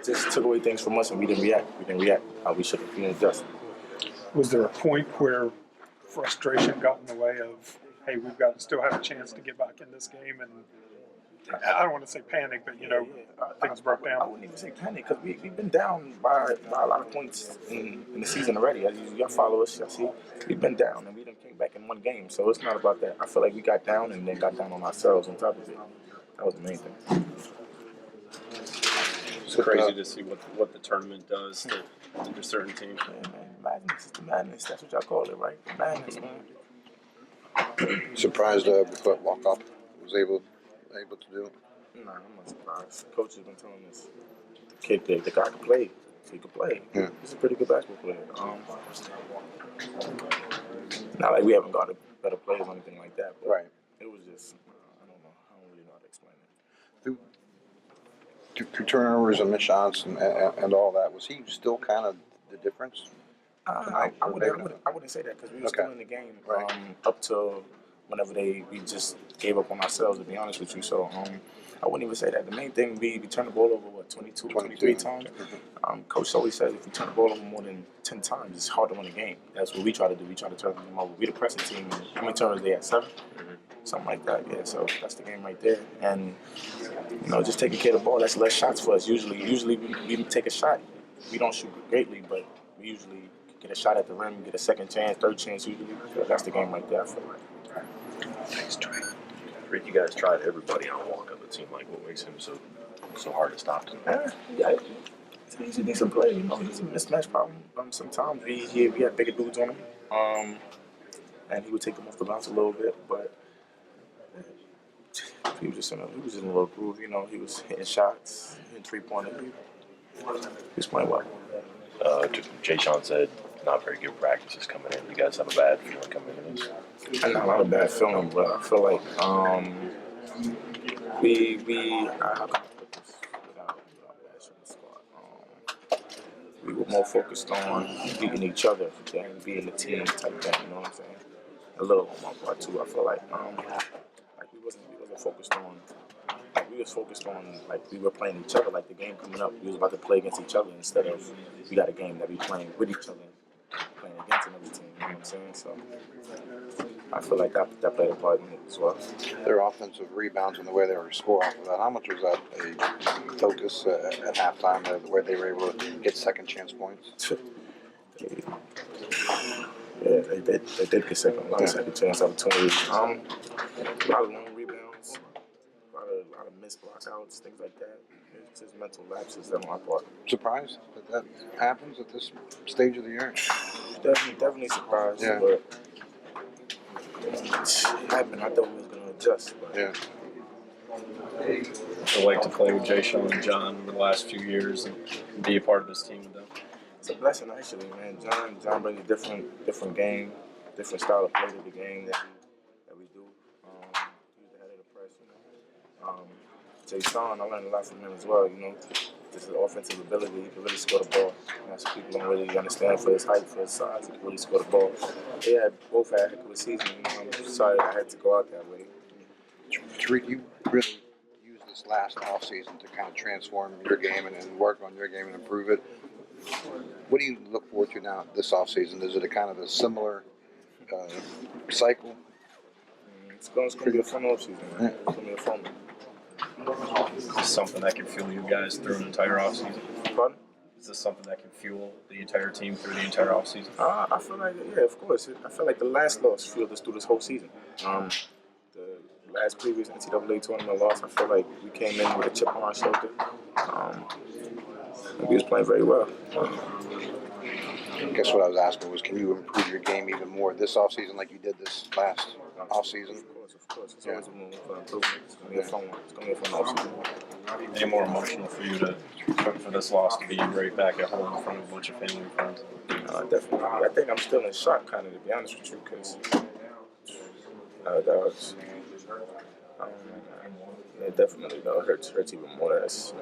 just took away things from us, and we didn't react. We didn't react how we should have. We didn't adjust. Was there a point where frustration got in the way of, hey, we've got to still have a chance to get back in this game? And I don't want to say panic, but, things broke down. I wouldn't even say panic because we've been down by a lot of points in the season already. As y'all follow us, y'all see, we've been down and we done came back in one game. So it's not about that. I feel like we got down and then got down on ourselves on top of it. That was the main thing. It's crazy to see what the tournament does to certain teams. Yeah, man, madness is the madness. That's what y'all call it, right? The madness, man. Surprised what walk-up was able to do? Nah, I'm not surprised. Coach has been telling us the guy can play. He can play. Yeah. He's a pretty good basketball player. Not like we haven't got better players or anything like that, but Right. it was just, I don't know. I don't really know how to explain it. Through turnovers and missed shots and all that, was he still kind of the difference? I wouldn't say that because we were still in the game up to whenever we just gave up on ourselves, to be honest with you. So I wouldn't even say that. The main thing, we turned the ball over, 23 times? Coach always says if we turn the ball over more than 10 times, it's hard to win a game. That's what we try to do. We try to turn them over. We're the pressing team. How many turnovers they had? 7? Something like that, yeah. So that's the game right there. And, just taking care of the ball, that's less shots for us. Usually we take a shot. We don't shoot greatly, but we usually get a shot at the rim, get a second chance, third chance usually. So that's the game right there, I feel like. Thanks, Trey. Rick, you guys tried everybody on walk-up. It seemed like what makes him so hard to stop. Yeah, he's a decent player. He's a mismatch problem. Sometimes we had bigger dudes on him, and he would take them off the bounce a little bit, but he was just in a little groove. He was hitting shots, hitting three-pointers. He was playing well. Jay Sean said not very good practices coming in. You guys have a bad feeling coming into this? I got a lot of bad feeling, but I feel like we how can I put this without bashing the squad? We were more focused on beating each other than being a team type thing. You know what I'm saying? A little on my part too. I feel like we wasn't focused on. We was focused on we were playing each other, like the game coming up. We was about to play against each other instead of we got a game that we playing with each other, playing against another team. You know what I'm saying? So I feel like that played a part in it as well. Their offensive rebounds and the way they were score off of that. How much was that a focus at halftime, where they were able to get second chance points? Yeah, they did get second chance opportunities. A lot of long rebounds, a lot of missed blockouts, things like that. It's just mental lapses on my part. Surprised that happens at this stage of the year? Definitely surprised, but it happened. I thought we was going to adjust. But yeah. I like to play with Jay Sean and John over the last few years and be a part of this team with them. It's a blessing, actually, man. John brings a different game, different style of play to the game that we do. He's the head of the press, Jay Sean, I learned a lot from him as well, Just his offensive ability, he can really score the ball. That's what people don't really understand for his height, for his size, he can really score the ball. They both had a good season, I'm sorry I had to go out that way. Tarik, you really used this last offseason to kind of transform your game and work on your game and improve it. What do you look forward to now this offseason? Is it a kind of a similar cycle? It's going to be a fun offseason, man. It's going to be a fun one. Is this something that can fuel you guys through an entire offseason? Pardon? Is this something that can fuel the entire team through the entire offseason? I feel like, yeah, of course. I feel like the last loss fueled us through this whole season. The last previous NCAA Tournament loss, I feel like we came in with a chip on our shoulder. We was playing very well. I guess what I was asking was, can you improve your game even more this offseason like you did this last offseason? Of course. It's always room for improvement. It's going to be a fun one. It's going to be a fun offseason. Any more emotional for you for this loss to be right back at home in front of a bunch of family and friends? Definitely. I think I'm still in shock, kind of, to be honest with you, because that was, it definitely hurts even more. That's